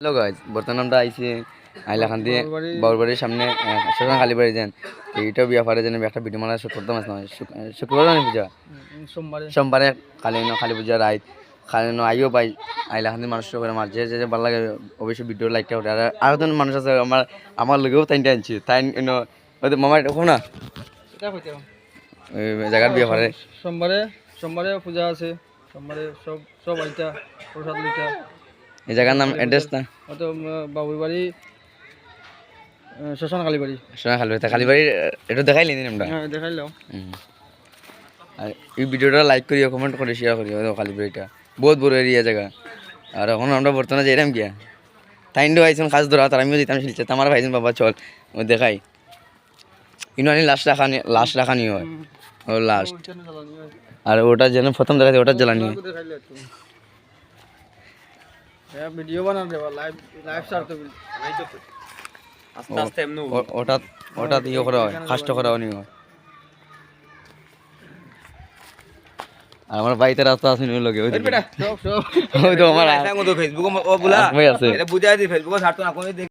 Hello guys, বর্তমানে আমরা আইছি আইলাখান দিয়ে বাউরবাড়ির সামনে শ্মশান কালীবাড়ি যান। এইটাও বিয়া পারে যেন একটা ভিডিও মারা শুট করতে মাস নয় শুক্রবার মানে পূজা সোমবারে কালী পূজা রাইত কালী আইও পাই আইলাখান দিয়ে মানুষ করে মার যে ভালো লাগে অবশ্যই ভিডিও লাইকটা ওঠে। আর একজন মানুষ আছে আমার লগেও তাইনটা আনছি তাই মামা দেখো না জায়গার বিয়া পারে সোমবারে পূজা আছে। সোমবারে সব আইটা প্রসাদ লইটা। এই জায়গার নাম অ্যাড্রেস না হয়তো বাবুর বাড়ি শ্মশান কালীবাড়ি। শ্মশান কালীবাড়ি কালীবাড়ির এটা দেখাইলি আমরা দেখাইলাম। আর এই ভিডিওটা লাইক করিও কমেন্ট করে শেয়ার করিও কালীবাড়িটা বহুত বড় এরিয়া জায়গা। আর এখন আমরা বর্তমানে যাইলাম গিয়া তাইন্ডো আইসন কাজ ধরা তার আমিও যেতাম শিলছে আমার ভাইজন বাবা চল ও দেখাই কিন্তু আনি লাশ রাখানি হয় ও লাস্ট। আর ওটা যেন প্রথম দেখাচ্ছে ওটার জ্বালানি হয়। ভিডিও বানা দেবা লাইভ ছাড়তে আস্তে আস্তে এমনি ওটা ইয়ে করা হয় ফাস্ট করা হয় আর আমার বাড়িতে রাস্তা আছে নিয়ে লগে ওই তো আমার ফেসবুক ও বুলা এটা বুঝাই দি ফেসবুক ছাড়তো না কোন